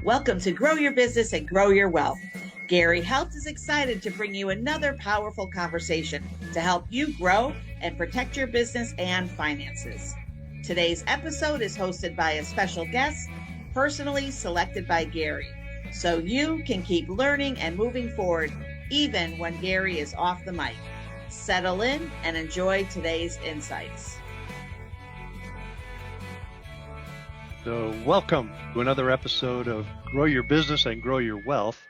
Welcome to Grow Your Business and Grow Your Wealth. Gary Helt is excited to bring you another powerful conversation to help you grow and protect your business and finances. Today's episode is hosted by a special guest, personally selected by Gary, so you can keep learning and moving forward even when Gary is off the mic. Settle in and enjoy today's insights. So welcome to another episode of Grow Your Business and Grow Your Wealth.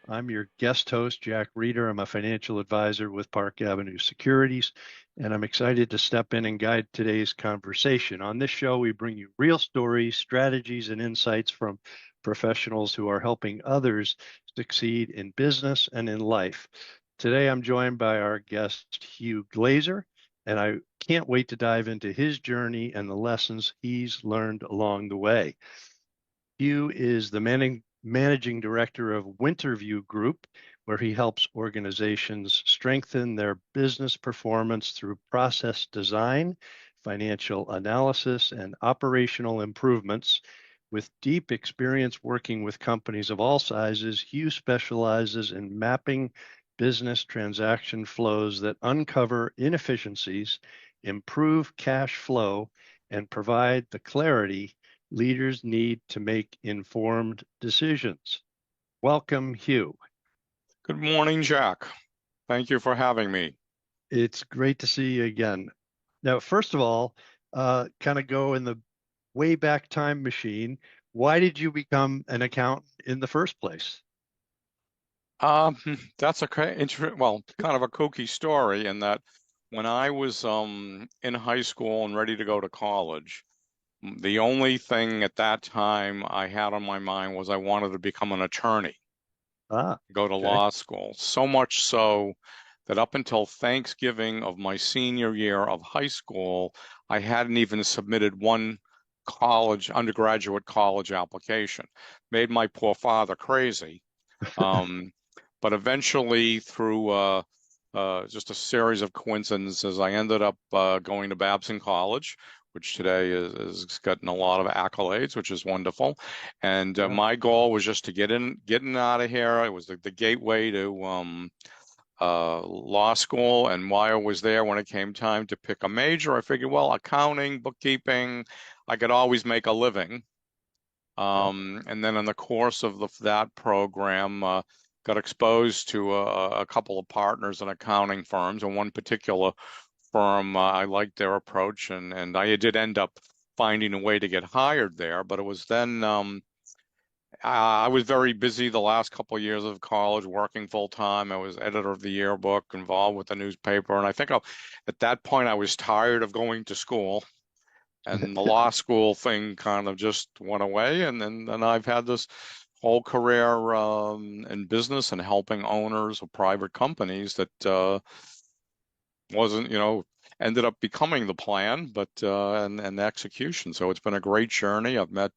I'm your guest host, Jack Reeder. I'm a financial advisor with Park Avenue Securities, and I'm excited to step in and guide today's conversation. On this show, we bring you real stories, strategies, and insights from professionals who are helping others succeed in business and in life. Today, I'm joined by our guest, Hugh Glazer, and I can't wait to dive into his journey and the lessons he's learned along the way. Hugh is the managing director of Winterview Group, where he helps organizations strengthen their business performance through process design, financial analysis, and operational improvements. With deep experience working with companies of all sizes, Hugh specializes in mapping business transaction flows that uncover inefficiencies, improve cash flow, and provide the clarity leaders need to make informed decisions. Welcome, Hugh. Good morning, Jack. Thank you for having me. It's great to see you again. Now, first of all, kind of go in the way back time machine. Why did you become an accountant in the first place? That's a kind of a kooky story in that when I was in high school and ready to go to college, the only thing at that time I had on my mind was I wanted to become an attorney, go to law school. So much so that up until Thanksgiving of my senior year of high school, I hadn't even submitted one undergraduate college application. Made my poor father crazy. But eventually, through just a series of coincidences, I ended up going to Babson College, which today is gotten a lot of accolades, which is wonderful. And my goal was just to getting out of here. It was the gateway to law school. And while I was there, when it came time to pick a major, I figured, well, accounting, bookkeeping, I could always make a living. And then in the course of that program, got exposed to a couple of partners in accounting firms, and one particular firm, I liked their approach, and I did end up finding a way to get hired there. But it was then I was very busy the last couple of years of college, working full time. I was editor of the yearbook, involved with the newspaper, and I think at that point I was tired of going to school. And the law school thing kind of just went away, and then I've had this whole career in business and helping owners of private companies that wasn't, ended up becoming the plan, but and execution. So it's been a great journey. I've met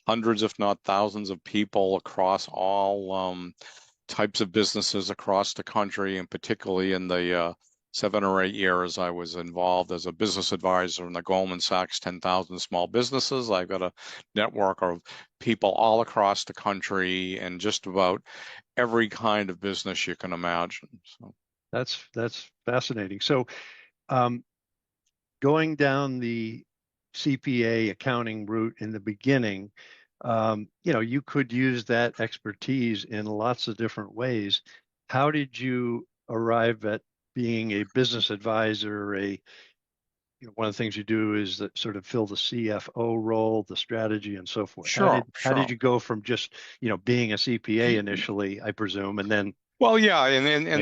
hundreds, if not thousands, of people across all types of businesses across the country, and particularly in the 7 or 8 years I was involved as a business advisor in the Goldman Sachs 10,000 small businesses. I've got a network of people all across the country and just about every kind of business you can imagine. So that's fascinating. So going down the CPA accounting route in the beginning, you could use that expertise in lots of different ways. How did you arrive at being a business advisor? One of the things you do is that sort of fill the CFO role, the strategy, and so forth. Sure. How did you go from just being a CPA initially, I presume, and then? Well, yeah, and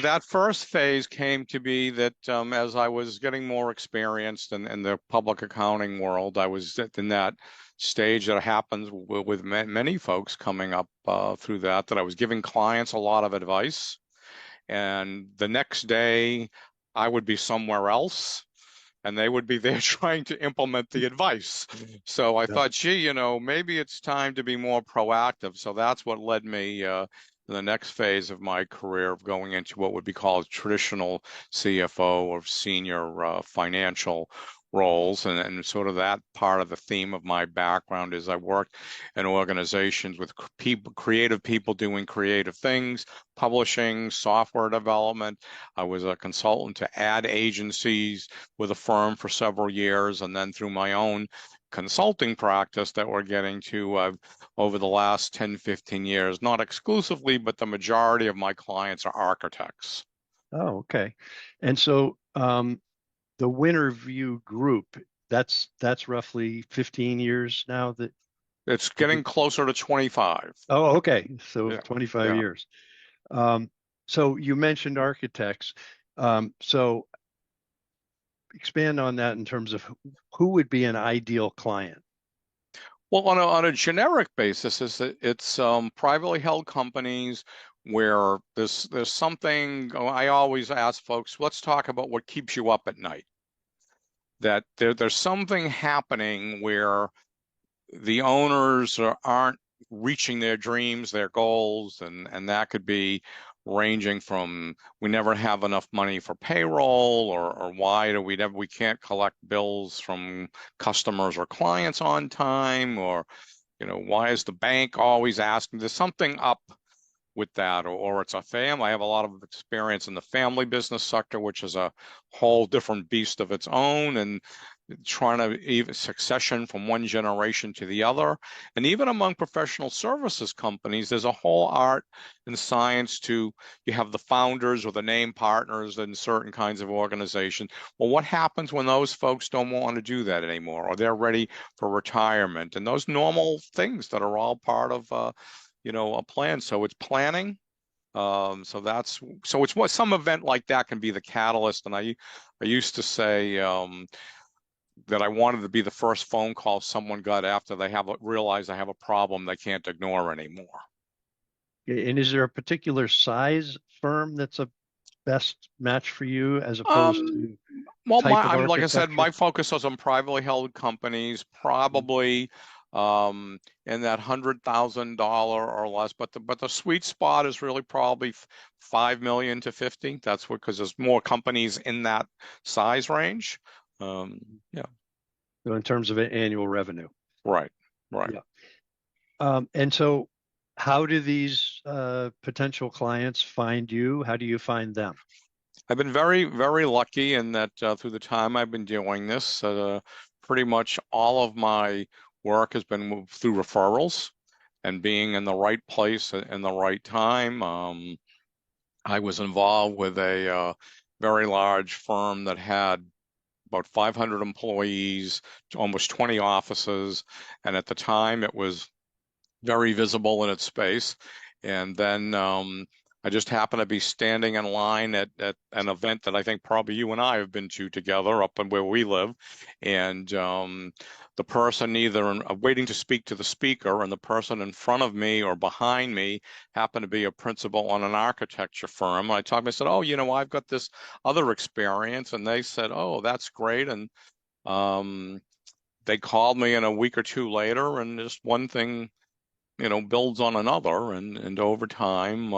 that first phase came to be that as I was getting more experienced in the public accounting world, I was in that stage that happens with many folks coming up through that I was giving clients a lot of advice. And the next day I would be somewhere else and they would be there trying to implement the advice. So I thought, gee, maybe it's time to be more proactive. So that's what led me in the next phase of my career of going into what would be called traditional CFO or senior financial roles, and sort of that part of the theme of my background is I worked in organizations with creative people doing creative things, publishing, software development. I was a consultant to ad agencies with a firm for several years, and then through my own consulting practice that we're getting to over the last 10, 15 years, not exclusively, but the majority of my clients are architects. Oh, okay. And so the Winterview Group, that's roughly 15 years now that It's getting closer to 25. Oh, okay. So Yeah, 25 yeah. years. So you mentioned architects. So expand on that in terms of who would be an ideal client. Well, on a generic basis, it's privately held companies where there's something. I always ask folks, let's talk about what keeps you up at night. That there's something happening where the owners aren't reaching their dreams, their goals, and that could be ranging from we never have enough money for payroll, or why do we can't collect bills from customers or clients on time, or why is the bank always asking? There's something up with that, or it's a family. I have a lot of experience in the family business sector, which is a whole different beast of its own, and trying to even succession from one generation to the other. And even among professional services companies, there's a whole art and science to, you have the founders or the name partners in certain kinds of organizations. Well, what happens when those folks don't want to do that anymore, or they're ready for retirement, and those normal things that are all part of a plan. So it's planning. So it's what some event like that can be the catalyst. And I used to say that I wanted to be the first phone call someone got after they realized they have a problem they can't ignore anymore. And is there a particular size firm that's a best match for you as opposed to Well, type of like I said, architecture? my focus was on privately held companies, probably in that $100,000 or less. But the sweet spot is really probably 5 million to 50. That's because there's more companies in that size range. Yeah. So in terms of annual revenue. Right. Right. Yeah. And so how do these potential clients find you? How do you find them? I've been very, very lucky in that through the time I've been doing this, pretty much all of my work has been moved through referrals and being in the right place in the right time. I was involved with a very large firm that had about 500 employees, almost 20 offices, and at the time it was very visible in its space. And then I just happened to be standing in line at an event that I think probably you and I have been to together up in where we live. And the person either waiting to speak to the speaker, and the person in front of me or behind me happened to be a principal on an architecture firm. I talked, I said, oh, I've got this other experience. And they said, oh, that's great. And they called me in a week or two later, and just one thing builds on another, and over time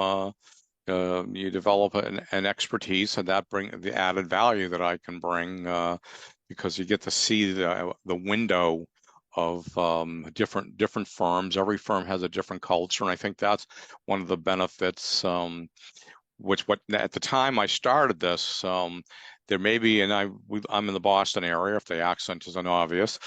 you develop an expertise, and that bring the added value that I can bring because you get to see the window of different firms. Every firm has a different culture, and I think that's one of the benefits. What at the time I started this, there may be, and I'm in the Boston area, if the accent isn't obvious,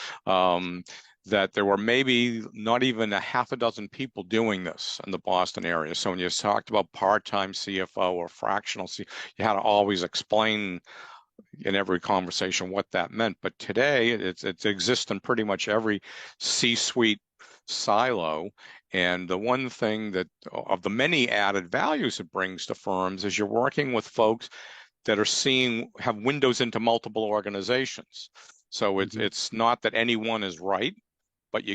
that there were maybe not even a half a dozen people doing this in the Boston area. So when you talked about part-time CFO or fractional CFO, you had to always explain in every conversation what that meant. But today it exists in pretty much every C-suite silo. And the one thing that of the many added values it brings to firms is you're working with folks that have windows into multiple organizations. So it's not that any one is right, but I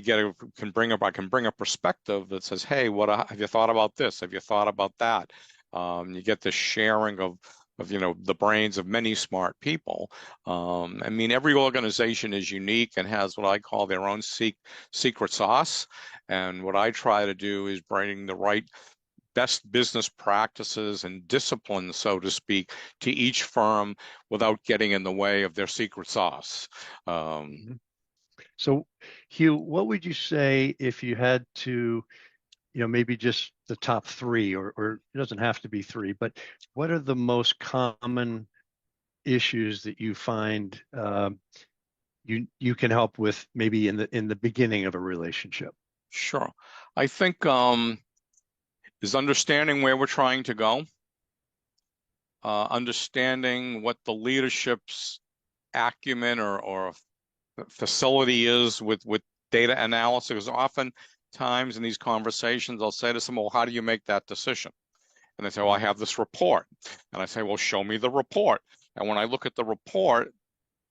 can bring a perspective that says, hey, have you thought about this? Have you thought about that? You get this sharing of the brains of many smart people. I mean, every organization is unique and has what I call their own secret sauce. And what I try to do is bring the right best business practices and disciplines, so to speak, to each firm without getting in the way of their secret sauce. So, Hugh, what would you say if you had to, maybe just the top three, or it doesn't have to be three, but what are the most common issues that you find you can help with, maybe in the beginning of a relationship? Sure. I think is understanding where we're trying to go, understanding what the leadership's acumen or facility is with data analysis. Oftentimes in these conversations, I'll say to someone, well, how do you make that decision? And they say, well, I have this report. And I say, well, show me the report. And when I look at the report,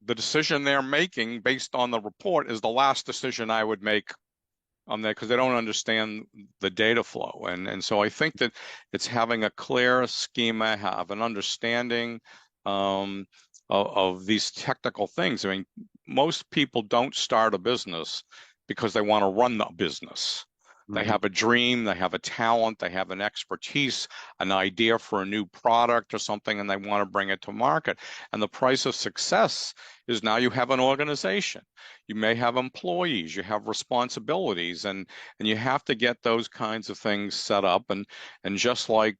the decision they're making based on the report is the last decision I would make on that, because they don't understand the data flow. And so I think that it's having a clear schema, have an understanding of these technical things. I mean, most people don't start a business because they want to run the business. They have a dream, they have a talent, they have an expertise, an idea for a new product or something, and they want to bring it to market. And the price of success is now you have an organization. You may have employees, you have responsibilities, and you have to get those kinds of things set up. And just like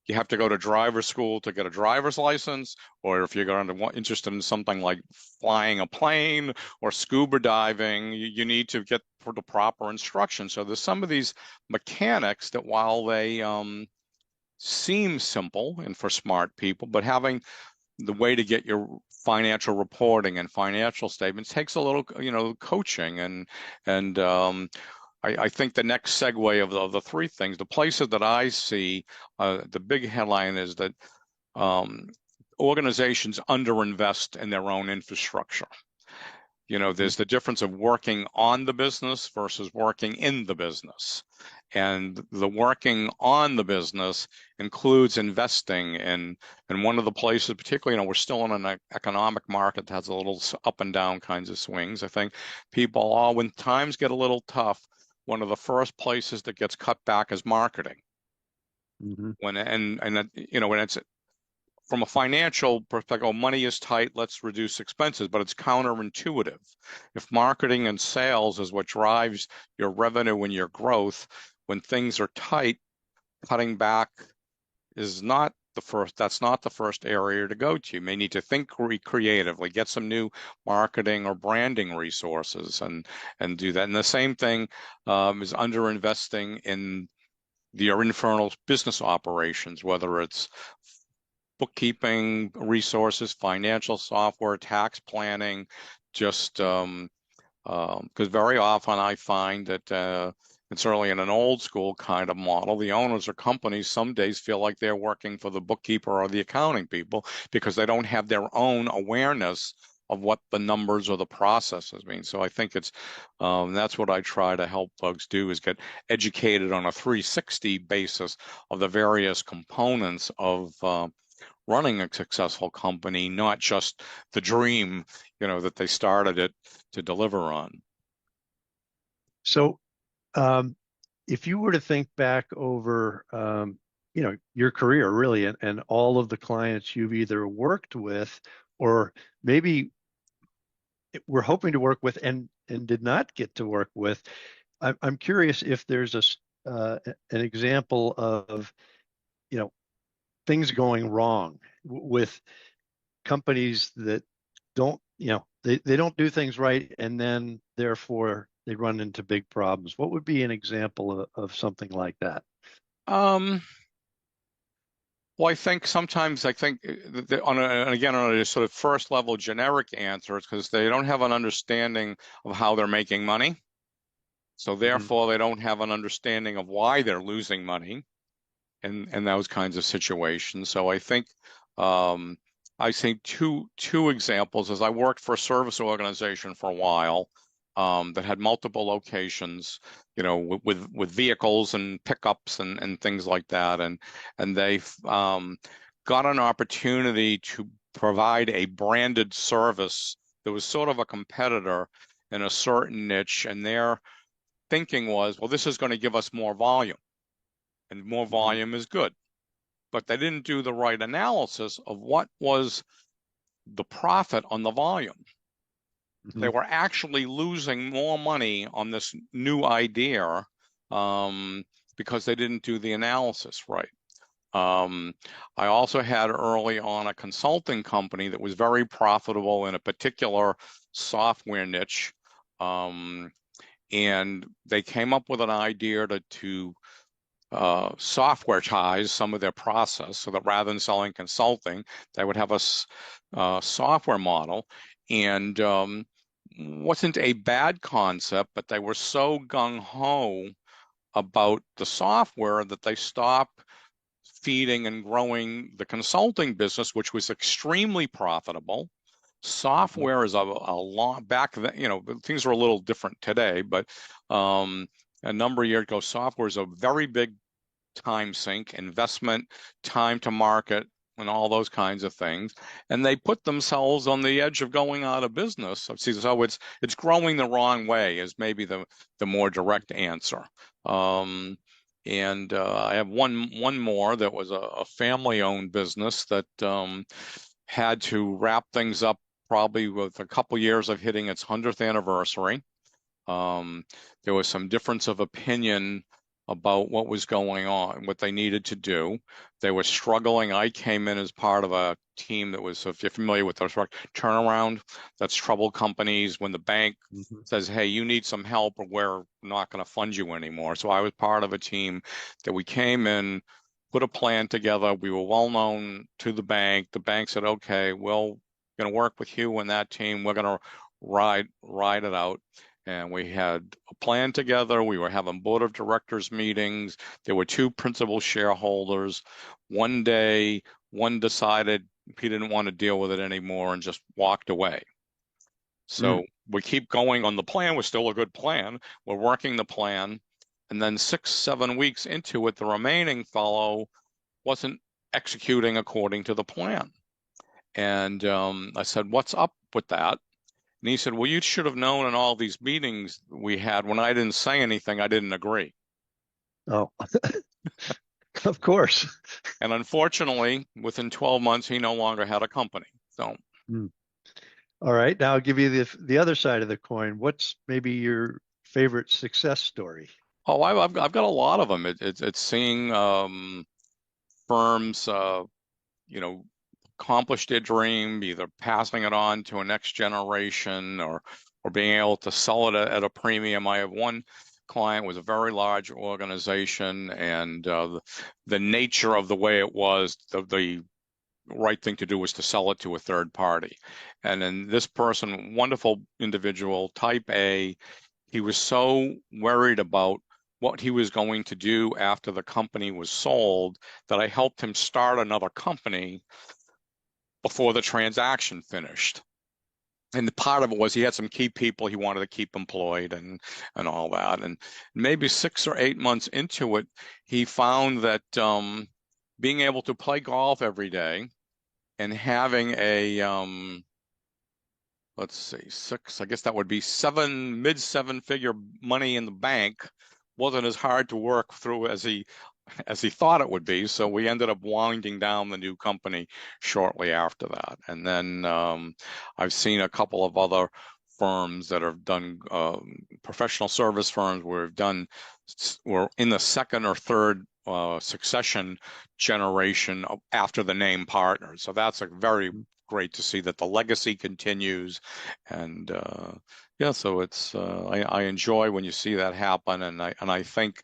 you have to go to driver's school to get a driver's license, or if you're interested in something like flying a plane or scuba diving, you need to get the proper instruction. So there's some of these mechanics that, while they seem simple and for smart people, but having the way to get your financial reporting and financial statements takes a little, coaching. And I think the next segue of the three things, the places that I see, the big headline is that organizations underinvest in their own infrastructure. There's the difference of working on the business versus working in the business. And the working on the business includes investing in one of the places, particularly, we're still in an economic market that has a little up and down kinds of swings. I think people when times get a little tough, one of the first places that gets cut back is marketing. When it's from a financial perspective, money is tight, let's reduce expenses, but it's counterintuitive. If marketing and sales is what drives your revenue and your growth, when things are tight, cutting back is not the first. That's not the first area to go to. You may need to think creatively, get some new marketing or branding resources, and do that. And the same thing is underinvesting in your internal business operations, whether it's bookkeeping resources, financial software, tax planning, just because very often I find that it's certainly in an old school kind of model, the owners or companies some days feel like they're working for the bookkeeper or the accounting people because they don't have their own awareness of what the numbers or the processes mean. So I think it's that's what I try to help folks do, is get educated on a 360 basis of the various components of running a successful company, not just the dream, that they started it to deliver on. So, if you were to think back over, your career really, and all of the clients you've either worked with or maybe were hoping to work with and did not get to work with, I'm curious if there's an example of, things going wrong with companies that don't, they don't do things right, and then therefore they run into big problems. What would be an example of something like that? Well, I think sometimes on a sort of first level generic answer, it's because they don't have an understanding of how they're making money. So therefore, they don't have an understanding of why they're losing money in those kinds of situations. So I think two examples is I worked for a service organization for a while that had multiple locations, with vehicles and pickups and things like that, and they got an opportunity to provide a branded service that was sort of a competitor in a certain niche, and their thinking was, well, this is going to give us more volume. and more volume is good. But they didn't do the right analysis of what was the profit on the volume. They were actually losing more money on this new idea because they didn't do the analysis right. I also had early on a consulting company that was very profitable in a particular software niche. And they came up with an idea to softwaretize some of their process so that rather than selling consulting, they would have a software model. And wasn't a bad concept, but they were so gung-ho about the software that they stopped feeding and growing the consulting business, which was extremely profitable. Software is a lot back then, things are a little different today, but a number of years ago, software is a very big time sink, investment, time to market, and all those kinds of things. And they put themselves on the edge of going out of business. So it's growing the wrong way is maybe the more direct answer. And I have one more that was a family-owned business that had to wrap things up probably with a couple years of hitting its 100th anniversary. There was some difference of opinion about what was going on, what they needed to do. They were struggling. I came in as part of a team that was, if you're familiar with those, turnaround, that's troubled companies when the bank says, hey, you need some help or we're not going to fund you anymore. So I was part of a team that we came in, put a plan together. We were well known to the bank. The bank said, okay, well, we're going to work with you and that team. We're going to ride it out. And we had a plan together. We were having board of directors meetings. There were two principal shareholders. One day, one decided he didn't want to deal with it anymore and just walked away. So we keep going on the plan. We're still a good plan. We're working the plan. And then 6-7 weeks into it, the remaining fellow wasn't executing according to the plan. And I said, what's up with that? And he said, well, you should have known in all these meetings we had, when I didn't say anything, I didn't agree. Oh, of course. And unfortunately, within 12 months, he no longer had a company. So, all right. Now I'll give you the other side of the coin. What's maybe your favorite success story? Oh, I've got a lot of them. It's seeing firms, accomplish their dream, either passing it on to a next generation or being able to sell it at a premium. I have one client was a very large organization, and the nature of the way it was, the right thing to do was to sell it to a third party. And then this person, wonderful individual, type A, he was so worried about what he was going to do after the company was sold that I helped him start another company before the transaction finished. And the part of it was he had some key people he wanted to keep employed and all that. And maybe 6 or 8 months into it, he found that being able to play golf every day and having a, let's see, 6, I guess that would be mid 7-figure money in the bank wasn't as hard to work through as he thought it would be. So we ended up winding down the new company shortly after that. And then I've seen a couple of other firms that have done professional service firms where we're in the second or third succession generation after the name partners. So that's a very great to see that the legacy continues. And so it's I enjoy when you see that happen. And I think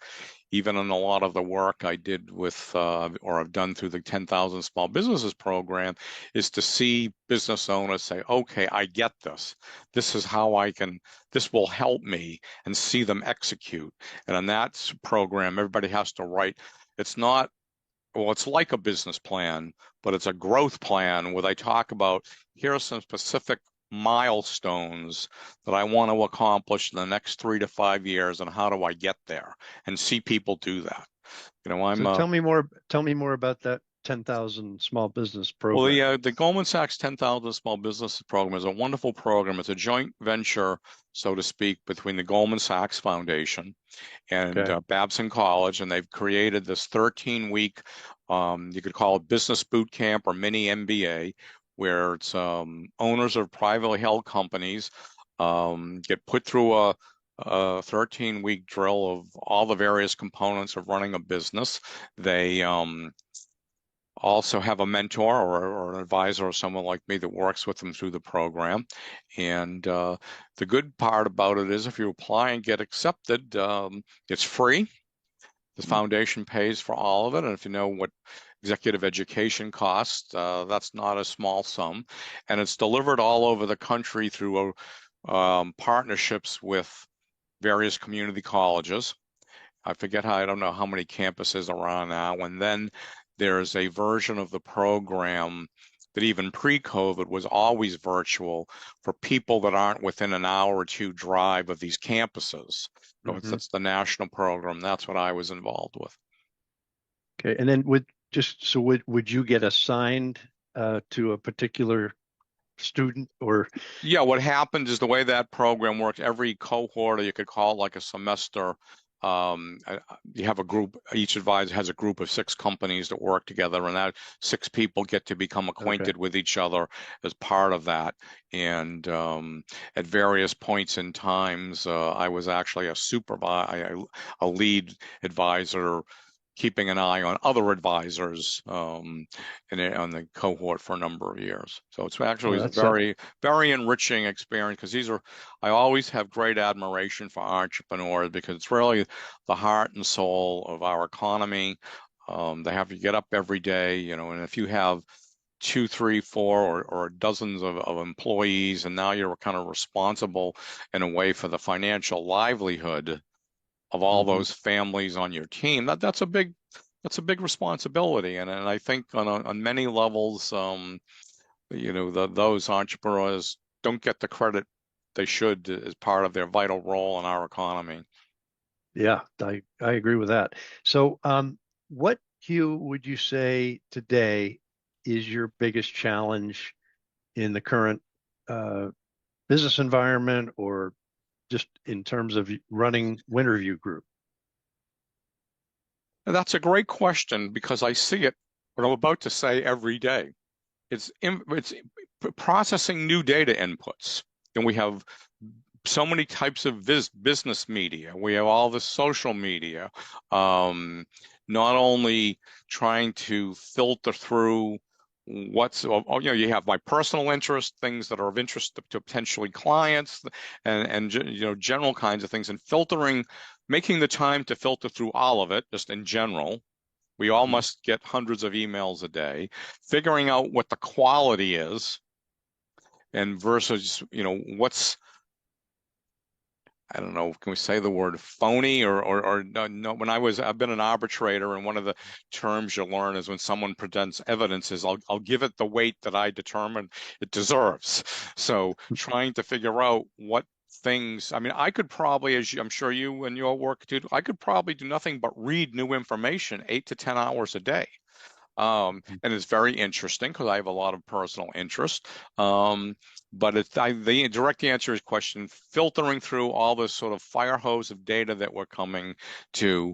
even in a lot of the work I did with or I've done through the 10,000 Small Businesses program is to see business owners say, okay, I get this. This is how this will help me, and see them execute. And in that program, everybody has to write. It's like a business plan, but it's a growth plan where they talk about, here are some specific milestones that I want to accomplish in the next 3 to 5 years, and how do I get there, and see people do that. So tell me more about that 10,000 Small Business Well, Program? the Goldman Sachs 10,000 Small Business Program is a wonderful program. It's a joint venture, so to speak, between the Goldman Sachs Foundation and Okay. Babson College, and they've created this 13-week, you could call it business boot camp or mini MBA, where it's owners of privately held companies get put through a 13-week drill of all the various components of running a business. They also have a mentor or an advisor or someone like me that works with them through the program. And the good part about it is if you apply and get accepted, it's free. The foundation pays for all of it. And if you know what executive education costs, that's not a small sum. And it's delivered all over the country through partnerships with various community colleges. I don't know how many campuses are on now. And then there's a version of the program that even pre-COVID was always virtual for people that aren't within an hour or two drive of these campuses. So it's the national program. That's what I was involved with. Okay. And then would you get assigned to a particular student or? Yeah, what happened is the way that program worked, every cohort, or you could call it like a semester, you have a group, each advisor has a group of 6 companies that work together, and that 6 people get to become acquainted with each other as part of that. And at various points in times, I was actually a lead advisor, keeping an eye on other advisors on the cohort for a number of years. So it's actually a very, very enriching experience, because I always have great admiration for entrepreneurs, because it's really the heart and soul of our economy. They have to get up every day, and if you have 2, 3, 4, or dozens of employees, and now you're kind of responsible in a way for the financial livelihood of all those families on your team, that's a big responsibility. And I think on many levels, those entrepreneurs don't get the credit they should as part of their vital role in our economy. Yeah, I agree with that. So, what, Hugh, would you say today is your biggest challenge in the current business environment, or just in terms of running Winterview Group? That's a great question, because I see it, what I'm about to say, every day. It's processing new data inputs. And we have so many types of business media. We have all the social media. Not only trying to filter through you have my personal interest, things that are of interest to potentially clients, and general kinds of things, and filtering, making the time to filter through all of it, just in general. We all must get hundreds of emails a day, figuring out what the quality is, and versus, what's, I don't know, can we say the word phony or no? I've been an arbitrator, and one of the terms you learn is when someone presents evidence is I'll give it the weight that I determine it deserves. So trying to figure out what things, I mean, I could probably, I'm sure you and your work too, I could probably do nothing but read new information 8 to 10 hours a day. And it's very interesting because I have a lot of personal interest. But the direct answer is question, filtering through all this sort of fire hose of data that we're coming to,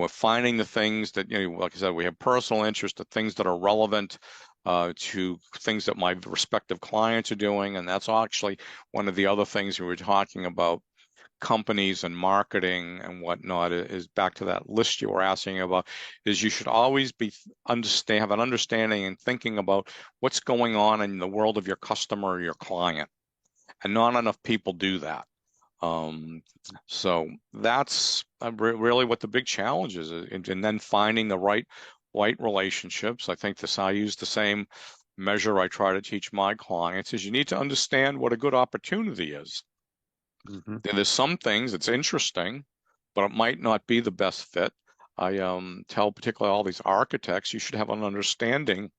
finding the things that, like I said, we have personal interest, the things that are relevant to things that my respective clients are doing. And that's actually one of the other things we were talking about, companies and marketing and whatnot, is back to that list you were asking about, is you should always have an understanding and thinking about what's going on in the world of your customer or your client. And not enough people do that. So that's really what the big challenge is, and then finding the right relationships. I use the same measure I try to teach my clients, is you need to understand what a good opportunity is. There's some things it's interesting, but it might not be the best fit. I tell particularly all these architects, you should have an understanding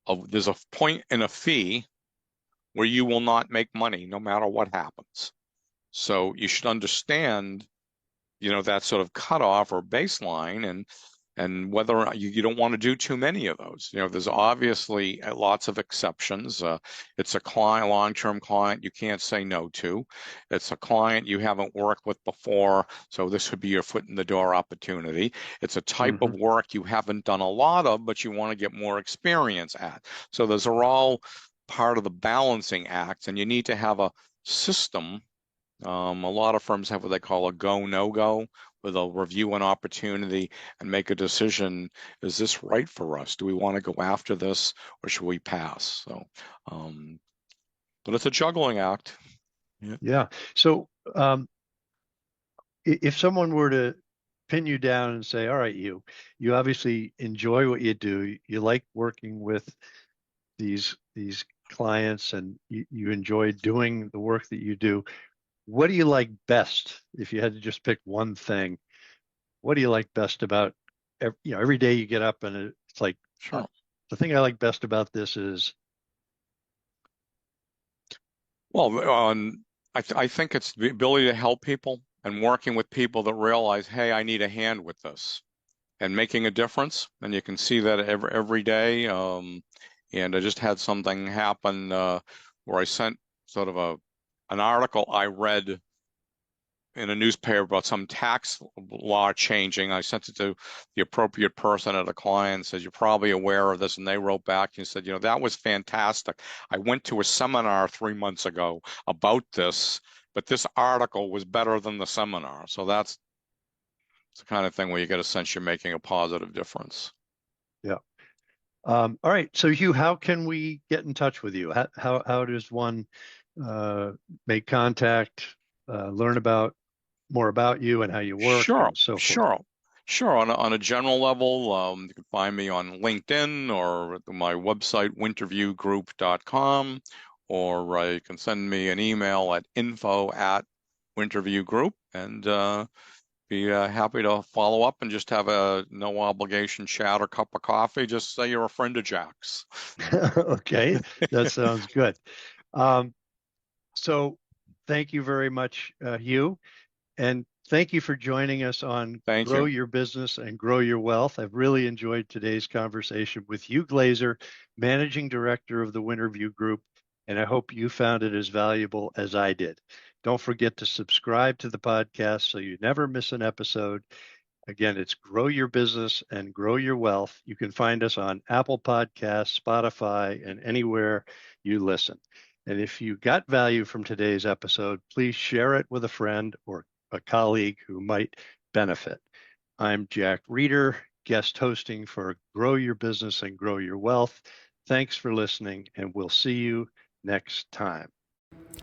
of there's a point in a fee where you will not make money no matter what happens. So you should understand, that sort of cutoff or baseline. And And whether you don't want to do too many of those. There's obviously lots of exceptions. It's a client, long-term client you can't say no to. It's a client you haven't worked with before, so this would be your foot in the door opportunity. It's a type of work you haven't done a lot of, but you want to get more experience at. So those are all part of the balancing act, and you need to have a system. A lot of firms have what they call a go, no-go, where they'll review an opportunity and make a decision. Is this right for us? Do we want to go after this, or should we pass? So, but it's a juggling act. Yeah. So if someone were to pin you down and say, all right, you obviously enjoy what you do. You like working with these clients, and you enjoy doing the work that you do. What do you like best? If you had to just pick one thing, what do you like best about every day you get up and it's like, sure, the thing I like best about this is? Well, I think it's the ability to help people and working with people that realize, hey, I need a hand with this, and making a difference. And you can see that every day. And I just had something happen where I sent sort of an article I read in a newspaper about some tax law changing. I sent it to the appropriate person at a client and said, you're probably aware of this. And they wrote back and said, that was fantastic. I went to a seminar 3 months ago about this, but this article was better than the seminar. So it's the kind of thing where you get a sense you're making a positive difference. Yeah. All right. So Hugh, how can we get in touch with you? How does one make contact, learn more about you and how you work, and so forth? Sure. On a general level, you can find me on LinkedIn or my website, winterviewgroup.com, or you can send me an email at info@winterviewgroup, and be happy to follow up and just have a no obligation chat or cup of coffee. Just say you're a friend of Jack's. Okay, that sounds good. So thank you very much, Hugh. And thank you for joining us on Grow Your Business and Grow Your Wealth. I've really enjoyed today's conversation with Hugh Glazer, Managing Director of the Winterview Group, and I hope you found it as valuable as I did. Don't forget to subscribe to the podcast so you never miss an episode. Again, it's Grow Your Business and Grow Your Wealth. You can find us on Apple Podcasts, Spotify, and anywhere you listen. And if you got value from today's episode, please share it with a friend or a colleague who might benefit. I'm Jack Reeder, guest hosting for Grow Your Business and Grow Your Wealth. Thanks for listening, and we'll see you next time.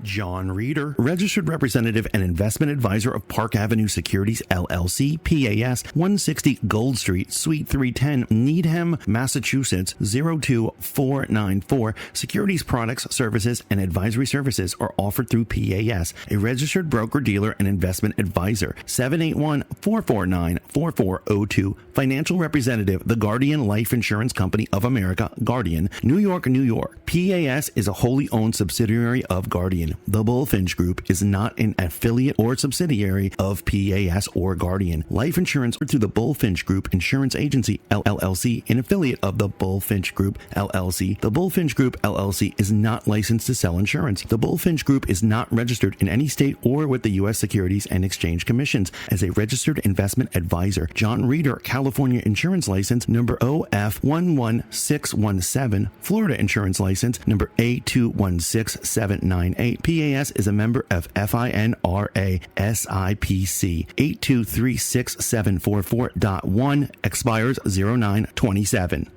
John Reeder, registered representative and investment advisor of Park Avenue Securities, LLC, PAS, 160 Gold Street, Suite 310, Needham, Massachusetts, 02494. Securities products, services, and advisory services are offered through PAS, a registered broker-dealer and investment advisor. 781-449-4402. Financial representative, The Guardian Life Insurance Company of America, Guardian, New York, New York. PAS is a wholly owned subsidiary of Guardian. The Bullfinch Group is not an affiliate or subsidiary of PAS or Guardian. Life insurance through the Bullfinch Group Insurance Agency, LLC, an affiliate of the Bullfinch Group, LLC. The Bullfinch Group, LLC is not licensed to sell insurance. The Bullfinch Group is not registered in any state or with the U.S. Securities and Exchange Commissions as a registered investment advisor. John Reeder, California Insurance License number OF11617, Florida Insurance License number A216798. PAS is a member of FINRA SIPC 8236744.1, expires 0927.